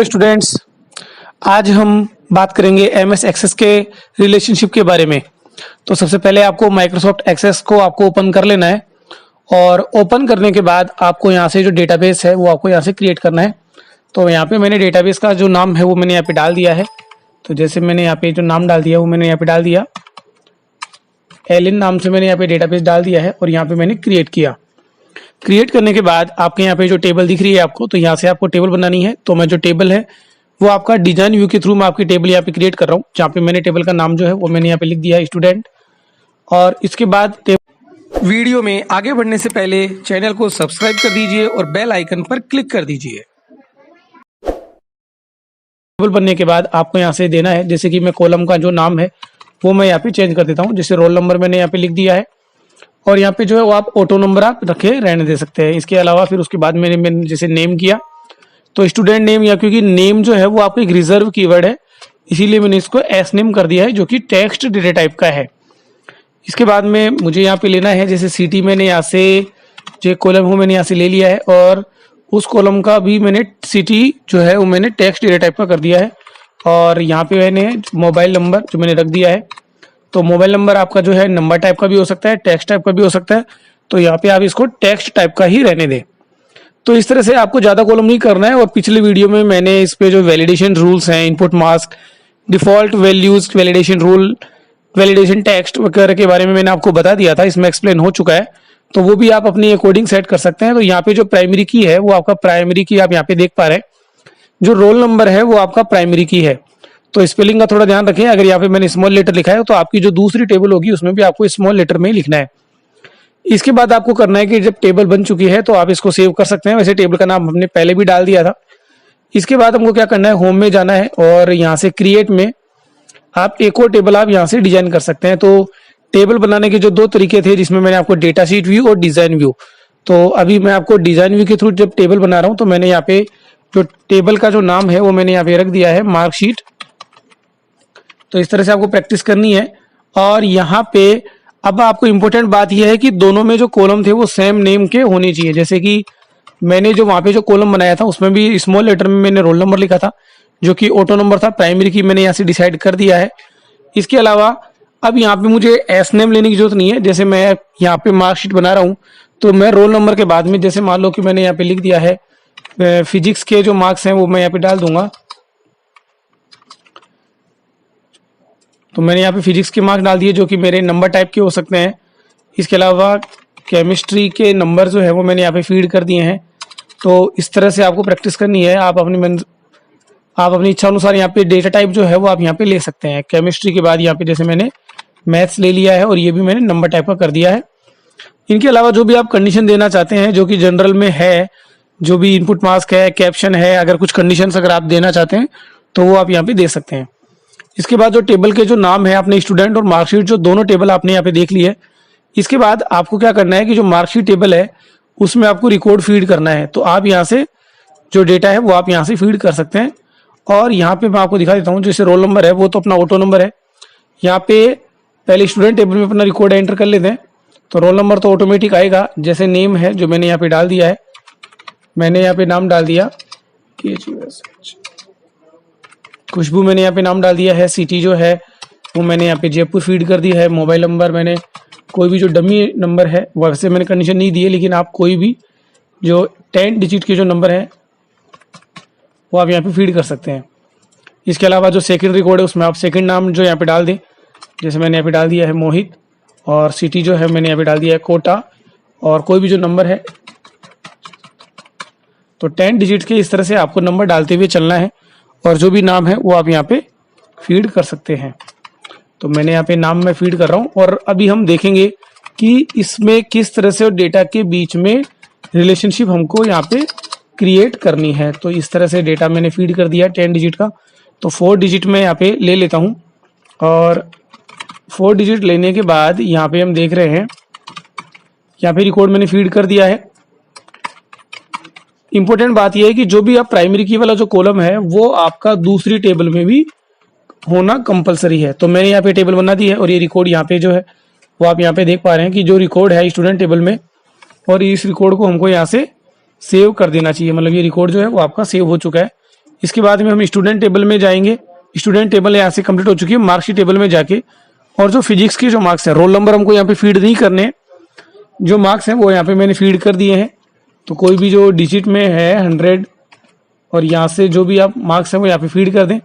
Students, आज हम बात करेंगे एमएस एक्सेस के रिलेशनशिप के बारे में। तो सबसे पहले आपको माइक्रोसॉफ्ट एक्सेस को आपको ओपन कर लेना है और ओपन करने के बाद आपको यहाँ से जो डेटाबेस है वो आपको यहाँ से क्रिएट करना है। तो यहाँ पे मैंने डेटाबेस का जो नाम है वो मैंने यहाँ पे डाल दिया है। तो जैसे मैंने यहाँ पे जो नाम डाल दिया वो मैंने यहाँ पे डाल दिया, एलिन नाम से मैंने यहाँ पे डेटाबेस डाल दिया है और यहाँ पे मैंने क्रिएट किया। क्रिएट करने के बाद आपके यहाँ पे जो टेबल दिख रही है आपको, तो यहाँ से आपको टेबल बनानी है। तो मैं जो टेबल है वो आपका डिजाइन व्यू के थ्रू मैं आपकी टेबल यहाँ पे क्रिएट कर रहा हूँ, जहाँ पे मैंने टेबल का नाम जो है वो मैंने यहाँ पे लिख दिया है स्टूडेंट। और इसके बाद वीडियो में आगे बढ़ने से पहले चैनल को सब्सक्राइब कर दीजिए और बेल आइकन पर क्लिक कर दीजिए। टेबल बनने के बाद आपको यहाँ से देना है, जैसे कि मैं कॉलम का जो नाम है वो मैं यहाँ पे चेंज कर देता हूँ। जैसे रोल नंबर मैंने यहाँ पे लिख दिया है और यहाँ पे जो है वो आप ऑटो नंबर आप रखे रहने दे सकते हैं। इसके अलावा फिर उसके बाद मैंने जैसे नेम किया तो स्टूडेंट नेम, या क्योंकि नेम जो है वो आपका एक रिजर्व कीवर्ड है इसीलिए मैंने इसको एस नेम कर दिया है, जो कि टेक्स्ट डेटा टाइप का है। इसके बाद में मुझे यहाँ पे लेना है, जैसे सिटी मैंने यहाँ से जो कॉलम हो मैंने यहाँ से ले लिया है और उस कॉलम का भी मैंने सिटी जो है वो मैंने टेक्स्ट डेटा टाइप का कर दिया है। और यहाँ पे मैंने मोबाइल नंबर जो मैंने रख दिया है। तो मोबाइल नंबर आपका जो है नंबर टाइप का भी हो सकता है, टेक्स्ट टाइप का भी हो सकता है। तो यहाँ पे आप इसको टेक्स्ट टाइप का ही रहने दें। तो इस तरह से आपको ज्यादा कॉलम नहीं करना है। और पिछले वीडियो में मैंने इस पे जो वैलिडेशन रूल्स हैं, input mask, default values, validation rule, validation text वगैरह के बारे में मैंने आपको बता दिया था, इसमें एक्सप्लेन हो चुका है। तो वो भी आप अपनी अकॉर्डिंग सेट कर सकते हैं। तो यहाँ पे जो प्राइमरी की है वो आपका प्राइमरी की आप यहाँ पे देख पा रहे हैं, जो रोल नंबर है वो आपका प्राइमरी की है। तो स्पेलिंग का थोड़ा ध्यान रखें, अगर यहाँ पे मैंने स्मॉल लेटर लिखा है तो आपकी जो दूसरी टेबल होगी उसमें भी आपको स्मॉल लेटर में ही लिखना है। इसके बाद आपको करना है कि जब टेबल बन चुकी है तो आप इसको सेव कर सकते हैं। वैसे टेबल का नाम हमने पहले भी डाल दिया था। इसके बाद हमको क्या करना है, होम में जाना है और यहाँ से क्रिएट में आप एक और टेबल आप यहाँ से डिजाइन कर सकते हैं। तो टेबल बनाने के जो दो तरीके थे, जिसमें मैंने आपको डेटा शीट व्यू और डिजाइन व्यू, तो अभी मैं आपको डिजाइन व्यू के थ्रू जब टेबल बना रहा हूँ तो मैंने यहाँ पे जो टेबल का जो नाम है वो मैंने यहाँ पे रख दिया है मार्कशीट। तो इस तरह से आपको प्रैक्टिस करनी है। और यहाँ पे अब आपको इंपॉर्टेंट बात यह है कि दोनों में जो कॉलम थे वो सेम नेम के होने चाहिए। जैसे कि मैंने जो वहाँ पे जो कॉलम बनाया था उसमें भी स्मॉल लेटर में मैंने रोल नंबर लिखा था, जो कि ऑटो नंबर था। प्राइमरी की मैंने यहाँ से डिसाइड कर दिया है। इसके अलावा अब यहाँ पे मुझे एस नेम लेने की जरूरत नहीं है। जैसे मैं यहाँ पे मार्कशीट बना रहा हूँ तो मैं रोल नंबर के बाद में, जैसे मान लो कि मैंने यहाँ पे लिख दिया है फिजिक्स के जो मार्क्स हैं वो मैं यहाँ पे डाल दूंगा। तो मैंने यहाँ पे फिजिक्स के मार्क्स डाल दिए जो कि मेरे नंबर टाइप के हो सकते हैं। इसके अलावा केमिस्ट्री के नंबर जो है वो मैंने यहाँ पे फीड कर दिए हैं। तो इस तरह से आपको प्रैक्टिस करनी है। आप अपनी इच्छा अनुसार यहाँ पे डेटा टाइप जो है वो आप यहाँ पे ले सकते हैं। केमिस्ट्री के बाद यहाँ पे जैसे मैंने मैथ्स ले लिया है और ये भी मैंने नंबर टाइप का कर दिया है। इनके अलावा जो भी आप कंडीशन देना चाहते हैं, जो कि जनरल में है, जो भी इनपुट मास्क है, कैप्शन है, अगर कुछ कंडीशंस अगर आप देना चाहते हैं तो वो आप यहाँ पे दे सकते हैं। इसके बाद जो टेबल के जो नाम है आपने स्टूडेंट और मार्कशीट, जो दोनों टेबल आपने यहाँ पे देख ली है। इसके बाद आपको क्या करना है कि जो मार्कशीट टेबल है उसमें आपको रिकॉर्ड फीड करना है। तो आप यहाँ से जो डेटा है वो आप यहाँ से फीड कर सकते हैं। और यहाँ पे मैं आपको दिखा देता हूँ, जैसे रोल नंबर है वो तो अपना ऑटो नंबर है। यहाँ पे पहले स्टूडेंट टेबल में अपना रिकॉर्ड एंटर कर लेते हैं तो रोल नंबर तो ऑटोमेटिक आएगा। जैसे नेम है जो मैंने यहाँ पे डाल दिया है, मैंने यहाँ पे नाम डाल दिया खुशबू, मैंने यहाँ पे नाम डाल दिया है। सिटी जो है वो मैंने यहाँ पे जयपुर फीड कर दिया है। मोबाइल नंबर मैंने कोई भी जो डमी नंबर है, वैसे मैंने कंडीशन नहीं दी है, लेकिन आप कोई भी जो 10 डिजिट के जो नंबर है वो आप यहाँ पे फीड कर सकते हैं। इसके अलावा जो सेकंड रिकॉर्ड है उसमें आप सेकंड नाम जो यहाँ पे डाल दें, जैसे मैंने यहाँ पे डाल दिया है मोहित। और सिटी जो है मैंने यहाँ पे डाल दिया है कोटा। और कोई भी जो नंबर है तो 10 डिजिट के इस तरह से आपको नंबर डालते हुए चलना है और जो भी नाम है वो आप यहाँ पे फीड कर सकते हैं। तो मैंने यहाँ पे नाम में फीड कर रहा हूँ और अभी हम देखेंगे कि इसमें किस तरह से डेटा के बीच में रिलेशनशिप हमको यहाँ पे क्रिएट करनी है। तो इस तरह से डेटा मैंने फीड कर दिया 10 डिजिट का। तो 4 डिजिट में यहाँ पे ले लेता हूँ और 4 डिजिट लेने के बाद यहाँ पे हम देख रहे हैं, यहाँ पे रिकॉर्ड मैंने फीड कर दिया है। इंपॉर्टेंट बात यह है कि जो भी आप प्राइमरी की वाला जो कॉलम है वो आपका दूसरी टेबल में भी होना कंपलसरी है। तो मैंने यहाँ पे टेबल बना दी है और ये रिकॉर्ड यहाँ पे जो है वो आप यहाँ पे देख पा रहे हैं कि जो रिकॉर्ड है स्टूडेंट टेबल में, और इस रिकॉर्ड को हमको यहाँ से सेव कर देना चाहिए। मतलब ये रिकॉर्ड जो है वो आपका सेव हो चुका है। इसके बाद में हम स्टूडेंट टेबल में जाएंगे। स्टूडेंट टेबल यहाँ से कंप्लीट हो चुकी है। मार्कशीट टेबल में जाके और जो फिजिक्स के जो मार्क्स है, रोल नंबर हमको यहाँ पे फीड नहीं करने हैं, जो मार्क्स हैं वो यहाँ पे मैंने फीड कर दिए हैं। तो कोई भी जो डिजिट में है 100 और यहाँ से जो भी आप मार्क्स हैं वो यहाँ पे फीड कर दें।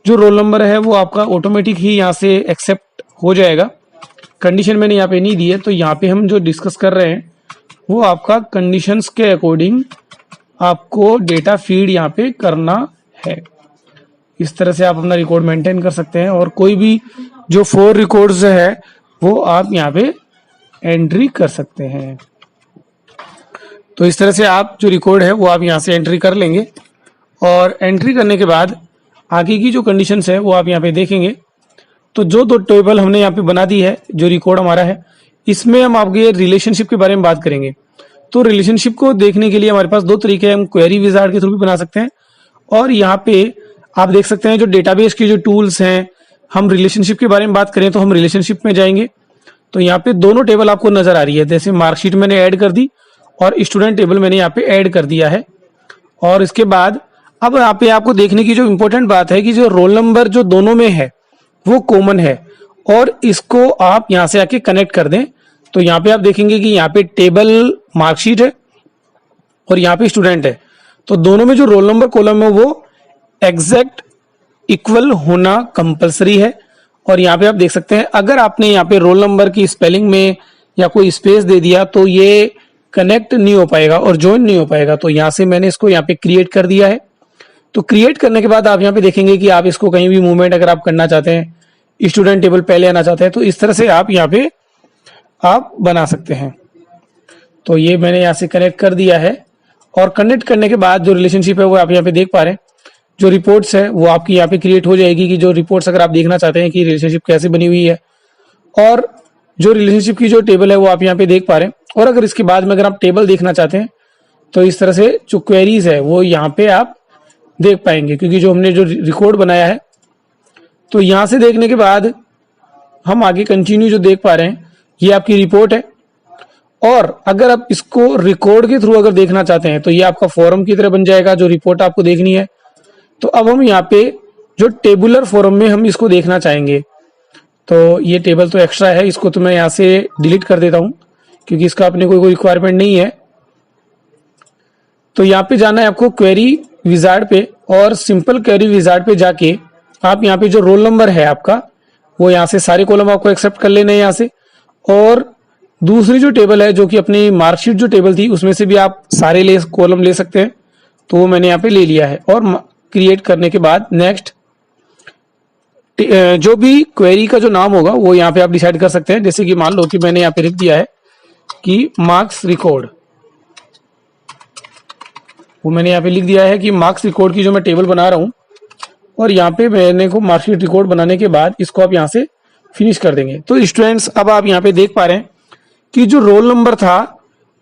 जो रोल नंबर है वो आपका ऑटोमेटिक ही यहाँ से एक्सेप्ट हो जाएगा। कंडीशन मैंने यहाँ पे नहीं दी है, तो यहाँ पे हम जो डिस्कस कर रहे हैं वो आपका कंडीशंस के अकॉर्डिंग आपको डेटा फीड यहाँ पे करना है। इस तरह से आप अपना रिकॉर्ड मेंटेन कर सकते हैं और कोई भी जो 4 रिकॉर्ड्स है वो आप यहाँ पे एंट्री कर सकते हैं। तो इस तरह से आप जो रिकॉर्ड है वो आप यहाँ से एंट्री कर लेंगे और एंट्री करने के बाद आगे की जो कंडीशंस है वो आप यहाँ पे देखेंगे। तो जो 2 टेबल हमने यहाँ पे बना दी है, जो रिकॉर्ड हमारा है, इसमें हम आपके रिलेशनशिप के बारे में बात करेंगे। तो रिलेशनशिप को देखने के लिए हमारे पास 2 तरीके हैं। हम क्वेरी विजार्ड के थ्रू भी बना सकते हैं और यहाँ पे आप देख सकते हैं जो डेटाबेस के जो टूल्स हैं, हम रिलेशनशिप के बारे में बात करें तो हम रिलेशनशिप में जाएंगे। तो यहाँ पे दोनों टेबल आपको नजर आ रही है, जैसे मार्कशीट मैंने ऐड कर दी और स्टूडेंट टेबल मैंने यहाँ पे ऐड कर दिया है। और इसके बाद अब यहाँ पे आपको देखने की जो इंपॉर्टेंट बात है कि जो रोल नंबर जो दोनों में है वो कॉमन है और इसको आप यहाँ से आके कनेक्ट कर दें। तो यहाँ पे आप देखेंगे कि यहाँ पे टेबल मार्कशीट है और यहाँ पे स्टूडेंट है, तो दोनों में जो रोल नंबर कॉलम है वो एग्जैक्ट इक्वल होना कंपलसरी है। और यहाँ पे आप देख सकते हैं अगर आपने यहाँ पे रोल नंबर की स्पेलिंग में या कोई स्पेस दे दिया तो ये कनेक्ट नहीं हो पाएगा और ज्वाइन नहीं हो पाएगा। तो यहाँ से मैंने इसको यहाँ पे क्रिएट कर दिया है। तो क्रिएट करने के बाद आप यहाँ पे देखेंगे कि आप इसको कहीं भी मूवमेंट अगर आप करना चाहते हैं, स्टूडेंट टेबल पहले आना चाहते हैं, तो इस तरह से आप यहाँ पे आप बना सकते हैं। तो ये मैंने यहाँ से कनेक्ट कर दिया है और कनेक्ट करने के बाद जो रिलेशनशिप है वो आप यहाँ पे देख पा रहे हैं। जो रिपोर्ट्स है वो आपकी यहाँ पे क्रिएट हो जाएगी कि जो रिपोर्ट्स अगर आप देखना चाहते हैं कि रिलेशनशिप कैसे बनी हुई है, और जो रिलेशनशिप की जो टेबल है वो आप यहाँ पे देख पा रहे हैं। और अगर इसके बाद में अगर आप टेबल देखना चाहते हैं तो इस तरह से जो क्वेरीज है वो यहाँ पे आप देख पाएंगे, क्योंकि जो हमने जो रिकॉर्ड बनाया है। तो यहाँ से देखने के बाद हम आगे कंटिन्यू जो देख पा रहे हैं ये आपकी रिपोर्ट है। और अगर आप इसको रिकॉर्ड के थ्रू अगर देखना चाहते हैं तो ये आपका फॉर्म की तरह बन जाएगा, जो रिपोर्ट आपको देखनी है। तो अब हम यहाँ पे जो टेबुलर फॉर्म में हम इसको देखना चाहेंगे, तो ये टेबल तो एक्स्ट्रा है, इसको तो मैं यहाँ से डिलीट कर देता हूँ क्योंकि इसका अपने कोई रिक्वायरमेंट नहीं है। तो यहाँ पे जाना है आपको क्वेरी विजार्ड पे और सिंपल क्वेरी विजार्ड पे जाके आप यहाँ पे जो रोल नंबर है आपका वो यहाँ से सारे कॉलम आपको एक्सेप्ट कर लेने हैं यहाँ से। और दूसरी जो टेबल है जो कि अपनी मार्कशीट जो टेबल थी उसमें से भी आप सारे कॉलम ले सकते हैं, तो वो मैंने यहाँ पे ले लिया है। और क्रिएट करने के बाद नेक्स्ट जो भी क्वेरी का जो नाम होगा वो यहाँ पे आप डिसाइड कर सकते हैं। जैसे कि मान लो कि मैंने यहाँ पे लिख दिया है कि मार्क्स रिकॉर्ड, वो मैंने यहाँ पे लिख दिया है कि मार्क्स रिकॉर्ड की जो मैं टेबल बना रहा हूँ। और यहाँ पे मैंने को मार्कशीट रिकॉर्ड बनाने के बाद इसको आप यहाँ से फिनिश कर देंगे। तो स्टूडेंट्स अब आप यहाँ पे देख पा रहे हैं कि जो रोल नंबर था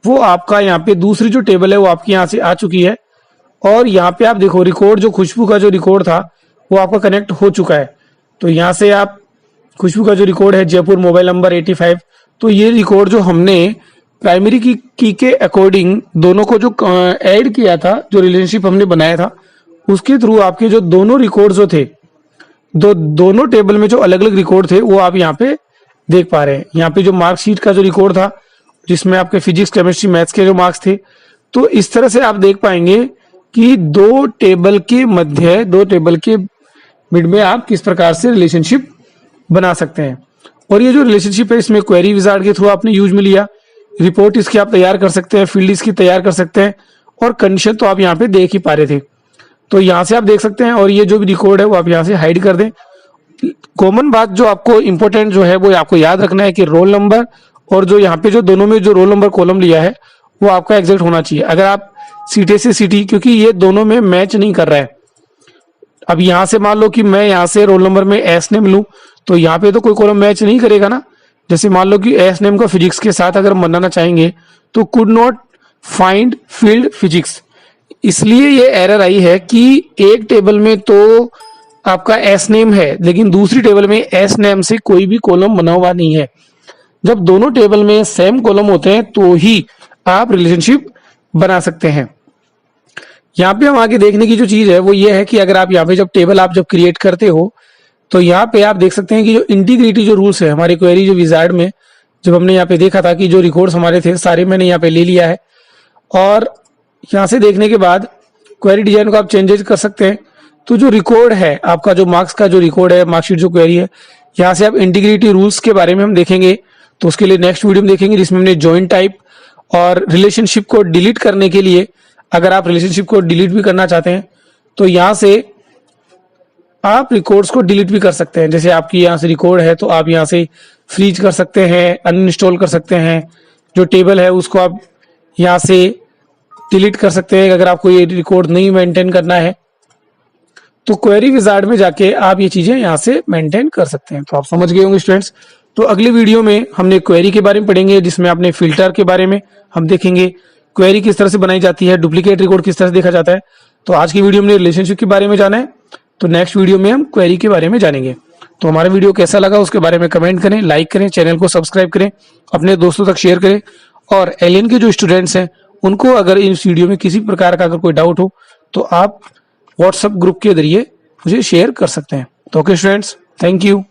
वो आपका यहाँ पे दूसरी जो टेबल है वो आपकी यहाँ से आ चुकी है। और यहाँ पे आप देखो रिकॉर्ड जो खुशबू का जो रिकॉर्ड था वो आपका कनेक्ट हो चुका है। तो यहाँ से आप खुशबू का जो रिकॉर्ड है जयपुर मोबाइल नंबर 85, तो ये रिकॉर्ड जो हमने प्राइमरी की के अकॉर्डिंग दोनों को जो ऐड किया था, जो रिलेशनशिप हमने बनाया था उसके थ्रू आपके जो दोनों रिकॉर्ड जो थे, दोनों टेबल में जो अलग अलग रिकॉर्ड थे वो आप यहाँ पे देख पा रहे हैं। यहाँ पे जो मार्कशीट का जो रिकॉर्ड था जिसमें आपके फिजिक्स केमिस्ट्री मैथ्स के जो मार्क्स थे, तो इस तरह से आप देख पाएंगे कि 2 टेबल के मध्य, 2 टेबल के मिड में आप किस प्रकार से रिलेशनशिप बना सकते हैं। और ये जो रिलेशनशिप है इसमें क्वेरी विजार्ड के थ्रू आपने यूज में लिया, रिपोर्ट इसकी आप तैयार कर सकते हैं, फील्ड इसकी तैयार कर सकते हैं और कंडीशन तो आप यहाँ पे देख ही पा रहे थे। तो यहाँ से आप देख सकते हैं और ये जो भी रिकॉर्ड है वो आप यहाँ से हाइड कर दें। कॉमन बात जो आपको इंपॉर्टेंट जो है वो आपको याद रखना है कि रोल नंबर और जो यहाँ पे जो दोनों में जो रोल नंबर कॉलम लिया है वो आपका एग्जैक्ट होना चाहिए। अगर आप सीटे से सीटी, क्योंकि ये दोनों में मैच नहीं कर रहा है। अब यहाँ से मान लो कि मैं यहाँ से रोल नंबर में एस नेम लूं तो यहाँ पे तो कोई कॉलम मैच नहीं करेगा ना। जैसे मान लो कि एस नेम का फिजिक्स के साथ अगर बनाना चाहेंगे तो could not find field physics, इसलिए ये एरर आई है कि एक टेबल में तो आपका एस नेम है लेकिन दूसरी टेबल में एस नेम से कोई भी कॉलम बना हुआ नहीं है। जब दोनों टेबल में सेम कॉलम होते हैं तो ही आप रिलेशनशिप बना सकते हैं। यहाँ पे हम आगे देखने की जो चीज है वो ये है कि अगर आप यहाँ पे जब टेबल आप जब क्रिएट करते हो तो यहाँ पे आप देख सकते हैं कि जो इंटीग्रिटी जो रूल्स है हमारी क्वेरी जो विजार्ड में जब हमने यहाँ पे देखा था कि जो रिकॉर्ड्स हमारे थे सारे मैंने यहाँ पे ले लिया है। और यहाँ से देखने के बाद क्वेरी डिजाइन को आप चेंजेस कर सकते हैं। तो जो रिकॉर्ड है आपका जो मार्क्स का जो रिकॉर्ड है मार्कशीट जो क्वेरी है यहाँ से आप इंटीग्रिटी रूल्स के बारे में हम देखेंगे। तो उसके लिए नेक्स्ट वीडियो में देखेंगे जिसमें हमने जॉइंट टाइप और रिलेशनशिप को डिलीट करने के लिए अगर आप रिलेशनशिप को डिलीट भी करना चाहते हैं तो यहाँ से आप रिकॉर्ड्स को डिलीट भी कर सकते हैं। जैसे आपकी यहाँ से रिकॉर्ड है तो आप यहाँ से फ्रीज कर सकते हैं, अनइंस्टॉल कर सकते हैं। जो टेबल है उसको आप यहाँ से डिलीट कर सकते हैं अगर आपको ये रिकॉर्ड नहीं मेंटेन करना है। तो क्वेरी विजार्ड में जाके आप ये चीजें यहाँ से मेंटेन कर सकते हैं। तो आप समझ गए होंगे स्टूडेंट्स। तो अगली वीडियो में हमने क्वेरी के बारे में पढ़ेंगे जिसमें आपने फिल्टर के बारे में हम देखेंगे, क्वेरी किस तरह से बनाई जाती है, डुप्लीकेट रिकॉर्ड किस तरह से देखा जाता है। तो आज की वीडियो में रिलेशनशिप के बारे में जाना है, तो नेक्स्ट वीडियो में हम क्वेरी के बारे में जानेंगे। तो हमारा वीडियो कैसा लगा उसके बारे में कमेंट करें, लाइक करें, चैनल को सब्सक्राइब करें, अपने दोस्तों तक शेयर करें। और एलियन के जो स्टूडेंट्स हैं उनको अगर इस वीडियो में किसी प्रकार का अगर कोई डाउट हो तो आप व्हाट्सएप ग्रुप के जरिए मुझे शेयर कर सकते हैं। तो ओके स्टूडेंट्स, थैंक यू।